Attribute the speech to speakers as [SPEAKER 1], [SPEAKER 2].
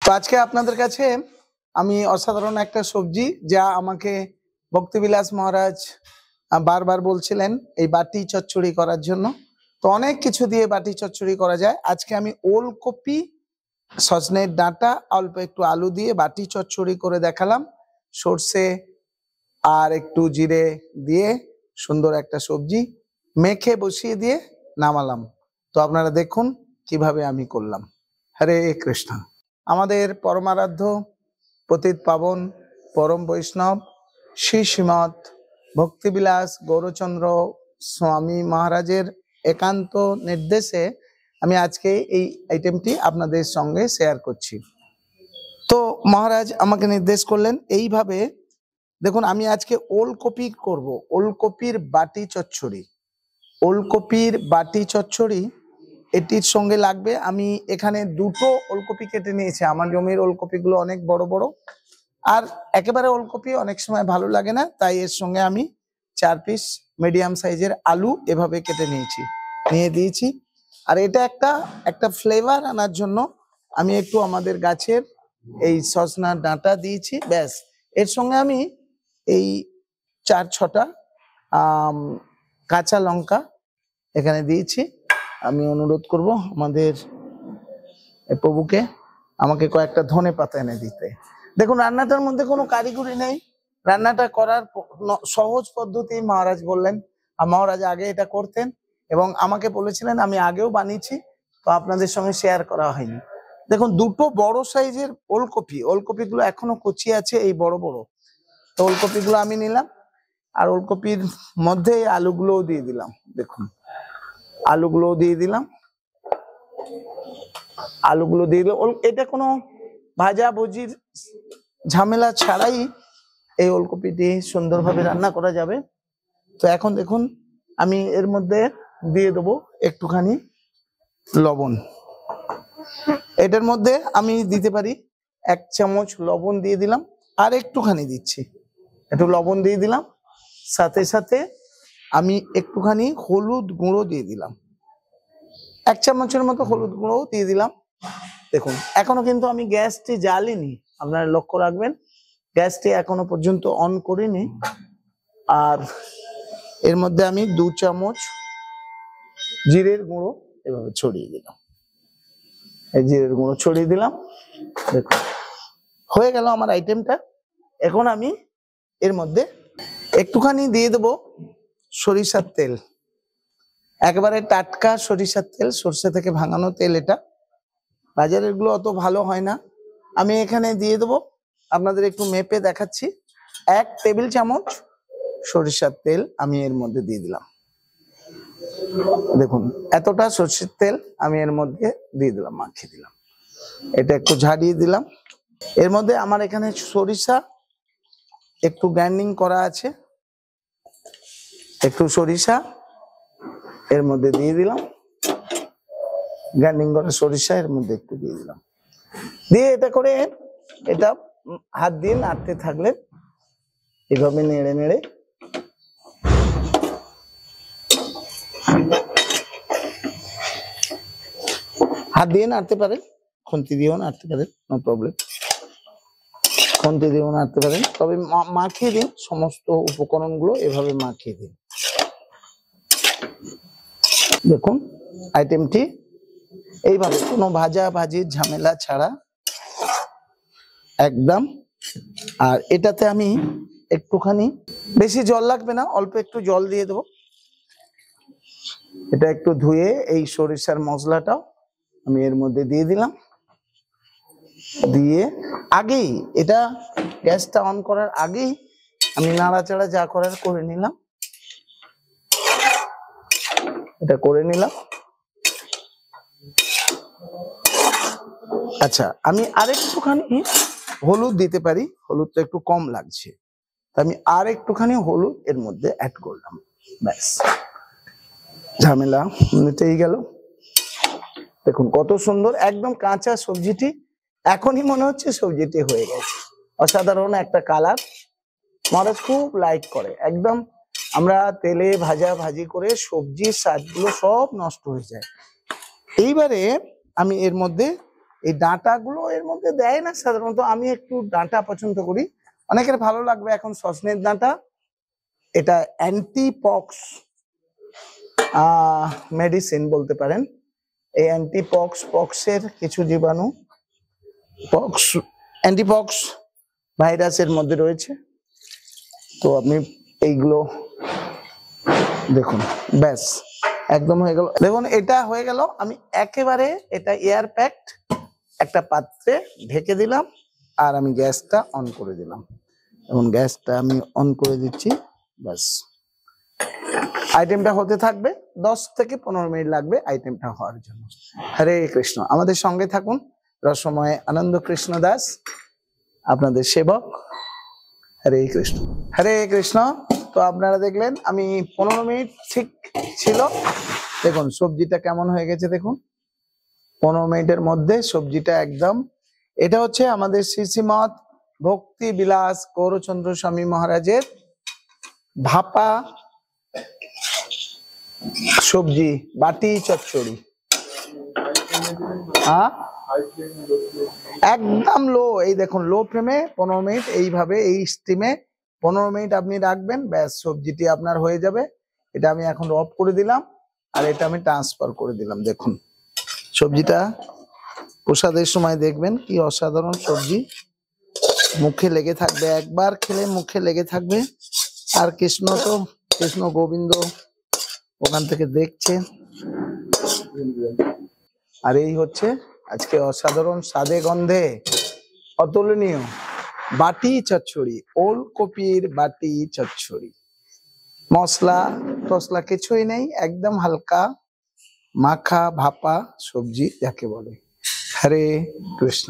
[SPEAKER 1] তো আজকে আপনাদের কাছে আমি অসাধারণ একটা সবজি, যা আমাকে ভক্তিবিলাস মহারাজ বারবার বলছিলেন এই বাটি চচ্চড়ি করার জন্য। তো অনেক কিছু দিয়ে বাটি চচ্চড়ি করা যায়। আজকে আমি ওলকপি, সজনের ডাঁটা, অল্প একটু আলু দিয়ে বাটি চচ্চড়ি করে দেখালাম। সর্ষে আর একটু জিরে দিয়ে সুন্দর একটা সবজি মেখে বসিয়ে দিয়ে নামালাম। তো আপনারা দেখুন কিভাবে আমি করলাম। হরে কৃষ্ণ। আমাদের পরমারাধ্য পতিত পাবন পরম বৈষ্ণব শ্রী শ্রীমৎ ভক্তিবিলাস গৌরচন্দ্র স্বামী মহারাজের একান্ত নির্দেশে আমি আজকে এই আইটেমটি আপনাদের সঙ্গে শেয়ার করছি। তো মহারাজ আমাকে নির্দেশ করলেন এইভাবে। দেখুন, আমি আজকে ওলকপি করব, ওলকপির বাটি চচ্চড়ি। ওলকপির বাটি চচ্চড়ি, এটির সঙ্গে লাগবে, আমি এখানে দুটো ওলকপি কেটে নিয়েছি। আমার জমির ওলকপিগুলো অনেক বড় বড়, আর একেবারে ওলকপি অনেক সময় ভালো লাগে না, তাই এর সঙ্গে আমি 4 পিস মিডিয়াম সাইজের আলু এভাবে কেটে নিয়ে দিয়েছি। আর এটা একটা ফ্লেভার আনার জন্য আমি একটু আমাদের গাছের এই সজনার ডাঁটা দিয়েছি, ব্যাস। এর সঙ্গে আমি এই 4-6টা কাঁচা লঙ্কা এখানে দিয়েছি। আমি অনুরোধ করব আমাদের প্রভুকে আমাকে কয়েকটা ধনে পাতা এনে দিতে। দেখুন, রান্নাটার মধ্যে কোনো কারিগরি নেই, রান্নাটা করার সহজ পদ্ধতি মহারাজ বললেন। আর মহারাজ আগে এটা করতেন এবং আমাকে বলেছিলেন, আমি আগেও বানিয়েছি, তো আপনাদের সঙ্গে শেয়ার করা হয়নি। দেখুন, দুটো বড় সাইজের ওলকপিগুলো এখনো কচি আছে, এই বড় বড়। তো ওলকপিগুলো আমি নিলাম, আর ওলকপির মধ্যে আলুগুলোও দিয়ে দিলাম। দেখুন, আলুগুলো দিয়ে দিলাম। এটা কোনো ভাজা ভুজির ঝামেলা ছাড়াই এই ওলকপিটি সুন্দরভাবে রান্না করা যাবে। তো এখন দেখুন, আমি এর মধ্যে দিয়ে দেবো একটুখানি লবণ। এটার মধ্যে আমি দিতে পারি 1 চামচ লবণ দিয়ে দিলাম, আর একটুখানি দিচ্ছি, একটু লবণ দিয়ে দিলাম। সাথে সাথে আমি একটুখানি হলুদ গুঁড়ো দিয়ে দিলাম, 1 চামচের মতো হলুদ গুঁড়ো দিয়ে দিলাম। দেখুন, এখনো কিন্তু আমি গ্যাসটি জ্বালিনি, আপনারা লক্ষ্য রাখবেন গ্যাসটি এখনো পর্যন্ত অন করিনি। আর এর মধ্যে আমি 2 চামচ জিরের গুঁড়ো এভাবে ছড়িয়ে দিলাম। এই জিরের গুঁড়ো ছড়িয়ে দিলাম। দেখুন, হয়ে গেল আমার আইটেমটা। এখন আমি এর মধ্যে একটুখানি দিয়ে দেবো সরিষার তেল, একেবারে টাটকা সরিষার তেল, সর্ষে থেকে ভাঙানো তেল। এটা বাজারের গুলো অত ভালো হয় না। আমি এখানে দিয়ে দেবো, আপনাদের একটু মেপে দেখাচ্ছি, 1 টেবিল চামচ সরিষার তেল আমি এর মধ্যে দিয়ে দিলাম। দেখুন, এতটা সরষের তেল আমি এর মধ্যে দিয়ে দিলাম, মাখিয়ে দিলাম। এটা একটু ঝাড়িয়ে দিলাম। এর মধ্যে আমার এখানে সরিষা একটু গ্রাইন্ডিং করা আছে, একটু সরিষা এর মধ্যে দিয়ে দিলাম। গ্রাইন্ডিং করা সরিষা এর মধ্যে একটু দিয়ে দিলাম, দিয়ে এটা হাত দিয়ে নাড়তে থাকলে, এভাবে নেড়ে নেড়ে হাত দিয়ে নাড়তে পারেন, খুন্তি দিয়েও নাড়তে পারেন, নো প্রবলেম, খুন্তি দিয়েও নাড়তে পারেন। তবে মাখিয়ে দিন, সমস্ত উপকরণগুলো এভাবে মাখিয়ে দিন। দেখুন, আইটেমটি এইভাবে কোনো ভাজা ভাজির ঝামেলা ছাড়া একদম। আর এটাতে আমি একটুখানি, বেশি জল লাগবে না, অল্প একটু জল দিয়ে দেবো। এটা একটু ধুয়ে এই সরিষার মশলাটাও আমি এর মধ্যে দিয়ে দিলাম। দিয়ে আগেই, এটা গ্যাসটা অন করার আগেই আমি নাড়াচাড়া যা করার করে নিলাম। এটা করে নিলাম। আচ্ছা, আমি আরেকটুখানি হলুদ দিতে পারি, হলুদটা একটু কম লাগছে, আমি আর একটুখানি হলুদ এর মধ্যে অ্যাড করলাম, ব্যাস, ঝামেলা মিটেই গেল। দেখুন কত সুন্দর একদম কাঁচা সবজিটি, এখনই মনে হচ্ছে সবজিটি হয়ে গেছে। অসাধারণ একটা কালার, মহারাজ খুব লাইক করে। একদম আমরা তেলে ভাজি করে সবজির স্বাদগুলো সব নষ্ট হয়ে যায়। এইবারে আমি এর মধ্যে এই ডাঁটাগুলো এর মধ্যে দেয় না সাধারণত, আমি একটু ডাঁটা পছন্দ করি, অনেকের ভালো লাগবে। এখন সজনের ডাঁটা, এটা অ্যান্টিপক্স মেডিসিন বলতে পারেন। এই পক্সের কিছু জীবাণু অ্যান্টিপক্স ভাইরাসের মধ্যে রয়েছে। তো আপনি এইগুলো দেখুন, ব্যাস একদম হয়ে গেল। দেখুন এটা হয়ে গেল। আমি একেবারে এটা এয়ার প্যাকড একটা পাত্রে ঢেকে দিলাম, আর আমি গ্যাসটা অন করে দিলাম। এখন গ্যাসটা আমি অন করে দিচ্ছি, ব্যাস আইটেমটা হতে থাকবে। 10 থেকে 15 মিনিট লাগবে আইটেমটা হওয়ার জন্য। হরে কৃষ্ণ, আমাদের সঙ্গে থাকুন। রসময় আনন্দ কৃষ্ণ দাস আপনাদের সেবক। হরে কৃষ্ণ, হরে কৃষ্ণ। তো আপনারা দেখলেন আমি 15 মিনিট ঠিক ছিল। দেখুন সবজিটা কেমন হয়ে গেছে, দেখুন 15 মিনিটের মধ্যে সবজিটা একদম। এটা হচ্ছে আমাদের শ্রীশ্রীমৎ ভক্তি বিলাস গৌরচন্দ্র স্বামী মহারাজের ভাপা সবজি বাটি চচ্চড়ি। একদম লো, এই দেখুন লো ফ্লেমে 15 মিনিট এইভাবে এই স্টিমে 15 মিনিট আপনি রাখবেন, ব্যাস সবজিটি আপনার হয়ে যাবে। এটা আমি এখন অফ করে দিলাম, আর এটা আমি ট্রান্সফার করে দিলাম। দেখুন সবজিটা প্রসাদের সময় দেখবেন কি অসাধারণ সবজি, মুখে লেগে থাকবে, একবার খেলে মুখে লেগে থাকবে। আর কৃষ্ণ গোবিন্দ ওখান থেকে দেখছে। আর এই হচ্ছে আজকে অসাধারণ স্বাদে গন্ধে অতুলনীয় বাটি চচ্চড়ি, ওলকপির বাটি চচ্চড়ি। মশলা টসলা কিছুই নেই, একদম হালকা মাখা ভাপা সবজি যাকে বলে। হরে কৃষ্ণ।